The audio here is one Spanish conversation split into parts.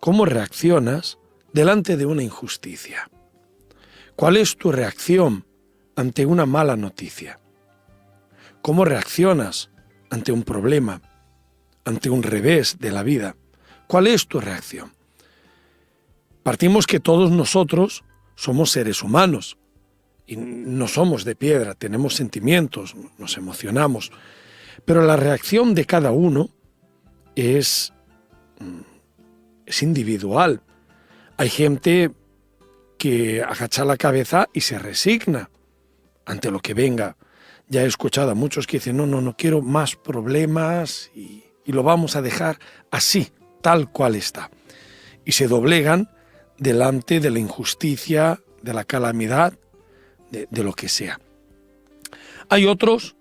¿Cómo reaccionas delante de una injusticia? ¿Cuál es tu reacción ante una mala noticia? ¿Cómo reaccionas ante un problema, ante un revés de la vida? ¿Cuál es tu reacción? Partimos que todos nosotros somos seres humanos y no somos de piedra, tenemos sentimientos, nos emocionamos, pero la reacción de cada uno es individual. Hay gente que agacha la cabeza y se resigna ante lo que venga. Ya he escuchado a muchos que dicen, no quiero más problemas y lo vamos a dejar así, tal cual está. Y se doblegan delante de la injusticia, de la calamidad, de lo que sea. Hay otros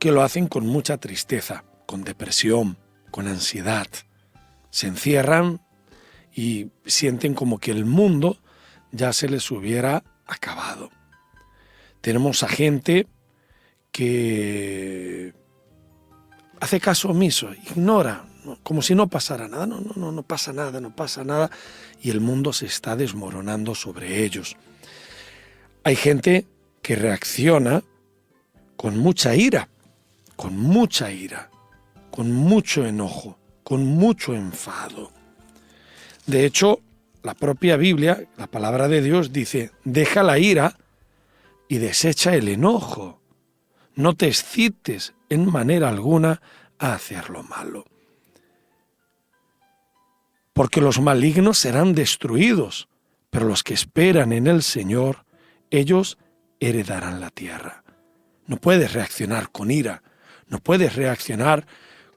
que lo hacen con mucha tristeza, con depresión, con ansiedad. Se encierran y sienten como que el mundo ya se les hubiera acabado. Tenemos a gente que hace caso omiso, ignora, como si no pasara nada. No pasa nada, y el mundo se está desmoronando sobre ellos. Hay gente que reacciona con mucha ira, con mucho enojo, con mucho enfado. De hecho, la propia Biblia, la palabra de Dios, dice, deja la ira y desecha el enojo. No te excites en manera alguna a hacer lo malo. Porque los malignos serán destruidos, pero los que esperan en el Señor, ellos heredarán la tierra. No puedes reaccionar con ira, no puedes reaccionar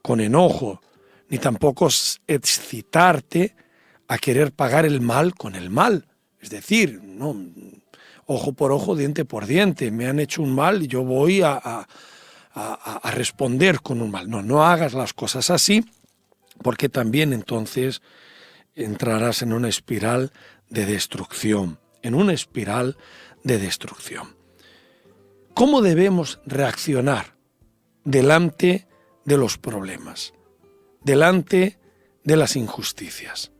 con enojo, ni tampoco excitarte a querer pagar el mal con el mal. Es decir, no, ojo por ojo, diente por diente, me han hecho un mal y yo voy a responder con un mal. No hagas las cosas así, porque también entonces entrarás en una espiral de destrucción, ¿Cómo debemos reaccionar delante de los problemas, delante de las injusticias?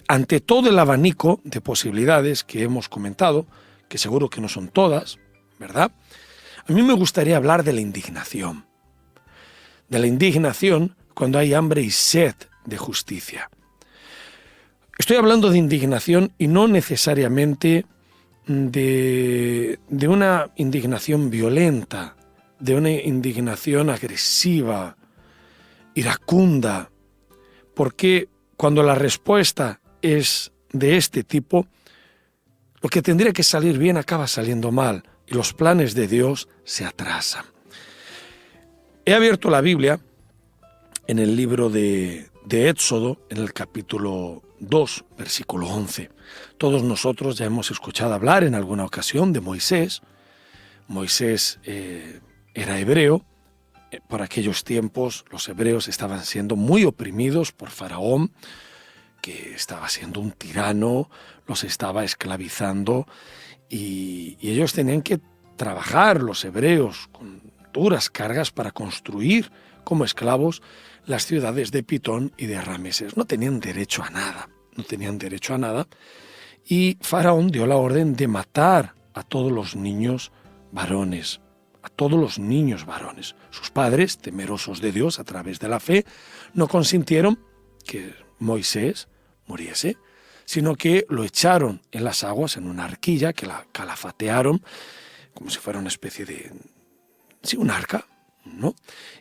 Ante todo el abanico de posibilidades que hemos comentado, que seguro que no son todas, ¿verdad? A mí me gustaría hablar de la indignación. De la indignación cuando hay hambre y sed de justicia. Estoy hablando de indignación y no necesariamente de una indignación violenta, de una indignación agresiva, iracunda, porque cuando la respuesta es de este tipo, lo que tendría que salir bien acaba saliendo mal y los planes de Dios se atrasan. He abierto la Biblia en el libro de Éxodo, en el capítulo 2, versículo 11. Todos nosotros ya hemos escuchado hablar en alguna ocasión de Moisés. Moisés era hebreo. Por aquellos tiempos los hebreos estaban siendo muy oprimidos por Faraón, que estaba siendo un tirano, los estaba esclavizando y ellos tenían que trabajar, los hebreos, con duras cargas para construir como esclavos las ciudades de Pitón y de Rameses. No tenían derecho a nada, y Faraón dio la orden de matar a todos los niños varones, Sus padres, temerosos de Dios a través de la fe, no consintieron que Moisés muriese, sino que lo echaron en las aguas, en una arquilla, que la calafatearon, como si fuera una especie de... sí, un arca, ¿no?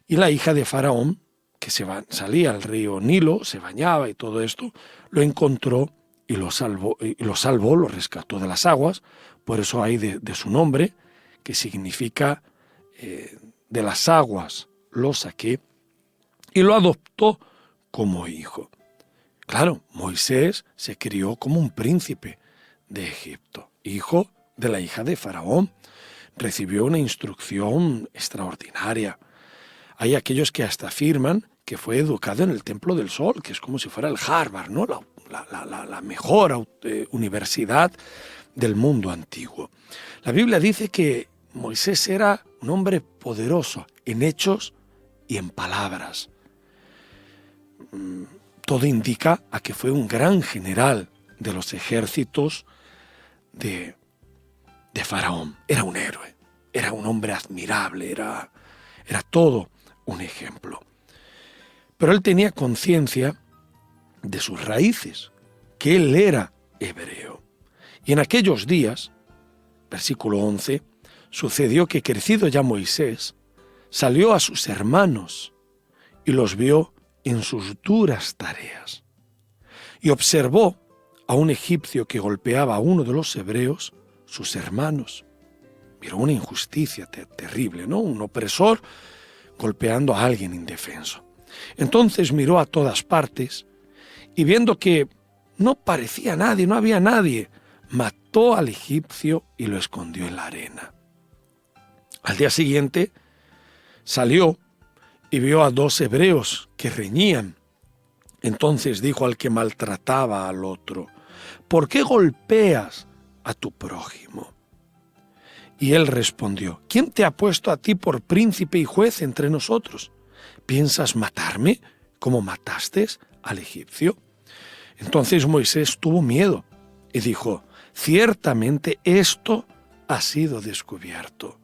Y la hija de Faraón, que salía al río Nilo, se bañaba y todo esto, lo encontró y lo salvó, lo rescató de las aguas. Por eso hay de su nombre, que significa de las aguas lo saqué, y lo adoptó como hijo. Claro, Moisés se crió como un príncipe de Egipto, hijo de la hija de Faraón. Recibió una instrucción extraordinaria. Hay aquellos que hasta afirman que fue educado en el Templo del Sol, que es como si fuera el Harvard, ¿no? La mejor universidad del mundo antiguo. La Biblia dice que Moisés era un hombre poderoso en hechos y en palabras. todo indica a que fue un gran general de los ejércitos de Faraón. Era un héroe, era un hombre admirable, era todo un ejemplo. Pero él tenía conciencia de sus raíces, que él era hebreo. Y en aquellos días, versículo 11, sucedió que crecido ya Moisés, salió a sus hermanos y los vio en sus duras tareas. Y observó a un egipcio que golpeaba a uno de los hebreos, sus hermanos. Miró una injusticia terrible, ¿no? Un opresor golpeando a alguien indefenso. Entonces miró a todas partes y viendo que no parecía nadie, no había nadie, mató al egipcio y lo escondió en la arena. Al día siguiente salió y vio a 2 hebreos que reñían. Entonces dijo al que maltrataba al otro: ¿por qué golpeas a tu prójimo? Y él respondió: ¿quién te ha puesto a ti por príncipe y juez entre nosotros? ¿Piensas matarme como mataste al egipcio? Entonces Moisés tuvo miedo y dijo: ciertamente esto ha sido descubierto.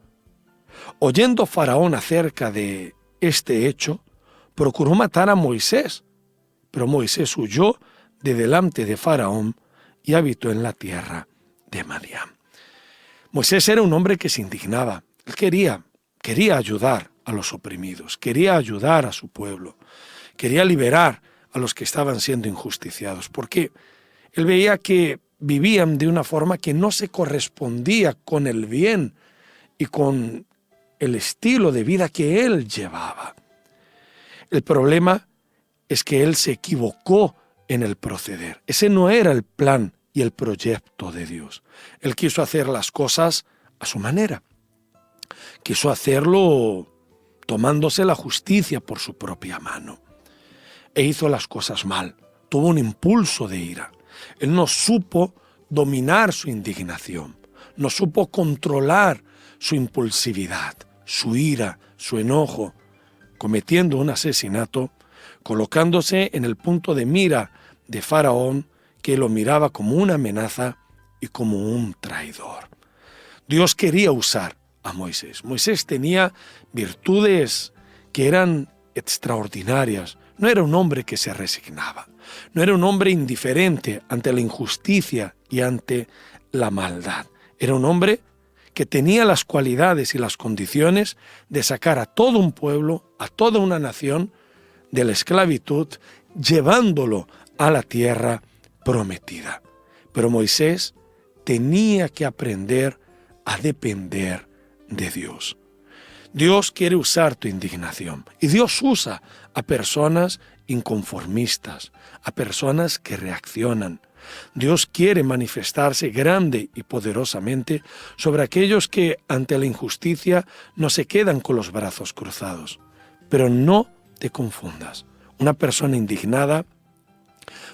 Oyendo Faraón acerca de este hecho, procuró matar a Moisés, pero Moisés huyó de delante de Faraón y habitó en la tierra de Madián. Moisés era un hombre que se indignaba. Él quería ayudar a los oprimidos, quería ayudar a su pueblo, quería liberar a los que estaban siendo injusticiados, porque él veía que vivían de una forma que no se correspondía con el bien y con el estilo de vida que él llevaba. El problema es que él se equivocó en el proceder. Ese no era el plan y el proyecto de Dios. Él quiso hacer las cosas a su manera. Quiso hacerlo tomándose la justicia por su propia mano. E hizo las cosas mal. Tuvo un impulso de ira. Él no supo dominar su indignación. No supo controlar su impulsividad, su ira, su enojo, cometiendo un asesinato, colocándose en el punto de mira de Faraón, que lo miraba como una amenaza y como un traidor. Dios quería usar a Moisés. Moisés tenía virtudes que eran extraordinarias. No era un hombre que se resignaba. No era un hombre indiferente ante la injusticia y ante la maldad. Era un hombre que tenía las cualidades y las condiciones de sacar a todo un pueblo, a toda una nación, de la esclavitud, llevándolo a la tierra prometida. Pero Moisés tenía que aprender a depender de Dios. Dios quiere usar tu indignación y Dios usa a personas inconformistas, a personas que reaccionan. Dios quiere manifestarse grande y poderosamente sobre aquellos que ante la injusticia no se quedan con los brazos cruzados. Pero no te confundas. Una persona indignada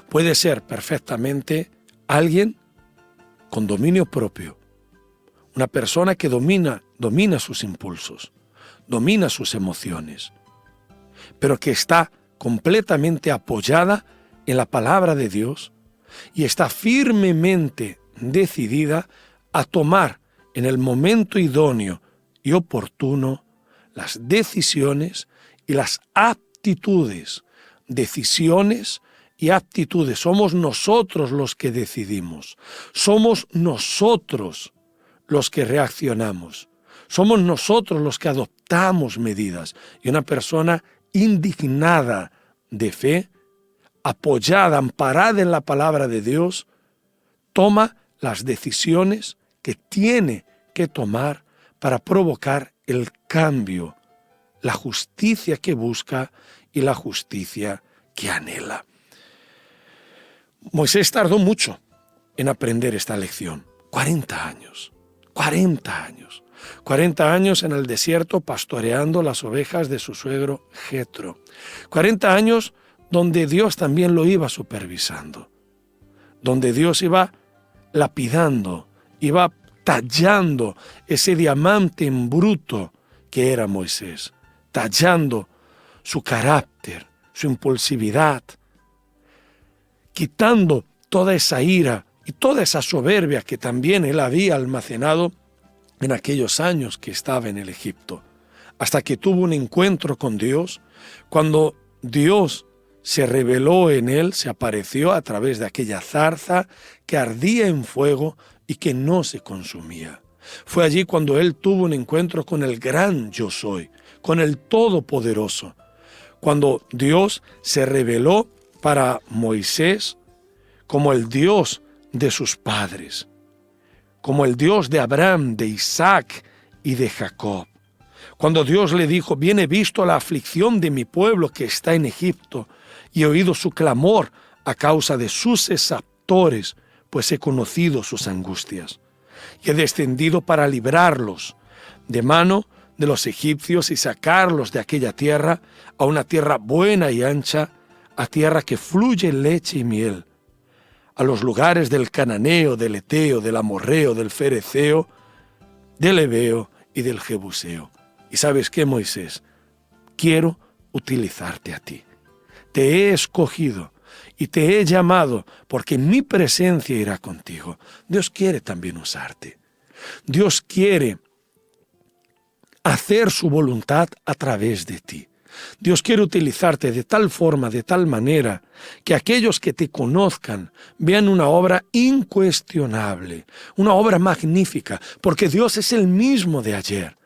puede ser perfectamente alguien con dominio propio, una persona que domina sus impulsos, domina sus emociones, pero que está completamente apoyada en la palabra de Dios y está firmemente decidida a tomar en el momento idóneo y oportuno las decisiones y las aptitudes. Decisiones y aptitudes. Somos nosotros los que decidimos. Somos nosotros los que reaccionamos. Somos nosotros los que adoptamos medidas. Y una persona indignada de fe, apoyada, amparada en la palabra de Dios, toma las decisiones que tiene que tomar para provocar el cambio, la justicia que busca y la justicia que anhela. Moisés tardó mucho en aprender esta lección. 40 años. 40 años en el desierto pastoreando las ovejas de su suegro Jetro. 40 años donde Dios también lo iba supervisando. Donde Dios iba lapidando, iba tallando ese diamante en bruto que era Moisés. Tallando su carácter, su impulsividad, quitando toda esa ira y toda esa soberbia que también él había almacenado en aquellos años que estaba en el Egipto, hasta que tuvo un encuentro con Dios, cuando Dios se reveló en él, se apareció a través de aquella zarza que ardía en fuego y que no se consumía. Fue allí cuando él tuvo un encuentro con el gran Yo Soy, con el Todopoderoso, cuando Dios se reveló para Moisés como el Dios de sus padres, como el Dios de Abraham, de Isaac y de Jacob. Cuando Dios le dijo: bien he visto la aflicción de mi pueblo que está en Egipto, y he oído su clamor a causa de sus exactores, pues he conocido sus angustias. Y he descendido para librarlos de mano de los egipcios y sacarlos de aquella tierra a una tierra buena y ancha, a tierra que fluye leche y miel, a los lugares del cananeo, del eteo, del amorreo, del fereceo, del heveo y del jebuseo. ¿Y sabes qué, Moisés? Quiero utilizarte a ti. Te he escogido y te he llamado porque mi presencia irá contigo. Dios quiere también usarte. Dios quiere hacer su voluntad a través de ti. Dios quiere utilizarte de tal forma, de tal manera, que aquellos que te conozcan vean una obra incuestionable, una obra magnífica, porque Dios es el mismo de ayer,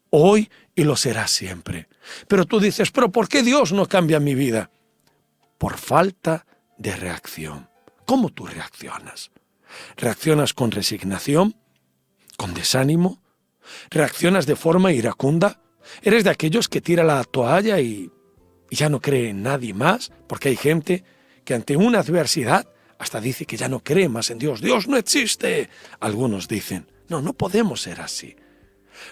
hoy y lo será siempre. Pero tú dices: ¿pero por qué Dios no cambia mi vida? Por falta de reacción. ¿Cómo tú reaccionas? ¿Reaccionas con resignación? ¿Con desánimo? ¿Reaccionas de forma iracunda? ¿Eres de aquellos que tira la toalla y ya no cree en nadie más? Porque hay gente que ante una adversidad hasta dice que ya no cree más en Dios. ¡Dios no existe! Algunos dicen: no podemos ser así.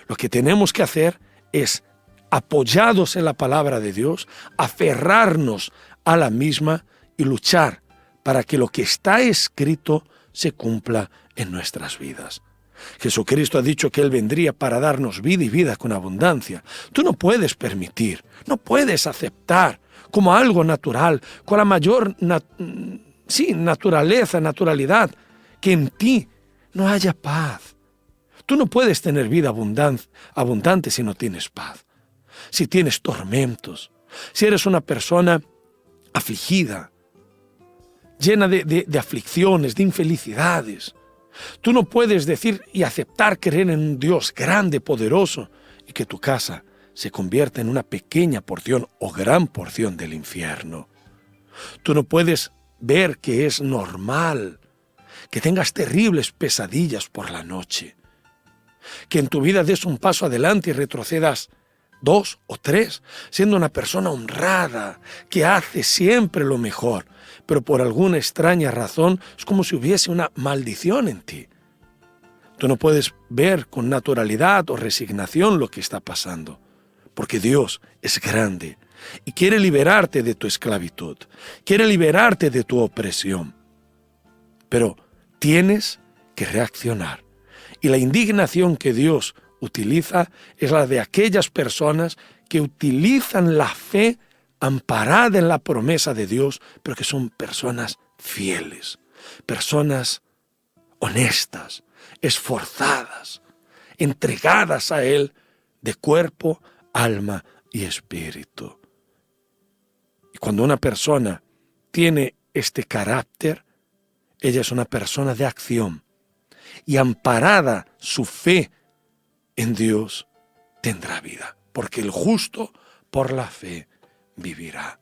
Lo que tenemos que hacer es, apoyados en la palabra de Dios, aferrarnos a la misma y luchar para que lo que está escrito se cumpla en nuestras vidas. Jesucristo ha dicho que Él vendría para darnos vida y vida con abundancia. Tú no puedes permitir, no puedes aceptar como algo natural, con la mayor naturalidad, que en ti no haya paz. Tú no puedes tener vida abundante si no tienes paz, si tienes tormentos, si eres una persona afligida, llena de aflicciones, de infelicidades. Tú no puedes decir y aceptar creer en un Dios grande, poderoso, y que tu casa se convierta en una pequeña porción o gran porción del infierno. Tú no puedes ver que es normal que tengas terribles pesadillas por la noche, que en tu vida des un paso adelante y retrocedas 2 o 3, siendo una persona honrada, que hace siempre lo mejor, pero por alguna extraña razón es como si hubiese una maldición en ti. Tú no puedes ver con naturalidad o resignación lo que está pasando, porque Dios es grande y quiere liberarte de tu esclavitud, quiere liberarte de tu opresión. Pero tienes que reaccionar, y la indignación que Dios utiliza es la de aquellas personas que utilizan la fe amparada en la promesa de Dios, pero que son personas fieles, personas honestas, esforzadas, entregadas a Él de cuerpo, alma y espíritu. Y cuando una persona tiene este carácter, ella es una persona de acción, y amparada su fe en Dios, tendrá vida, porque el justo por la fe vivirá.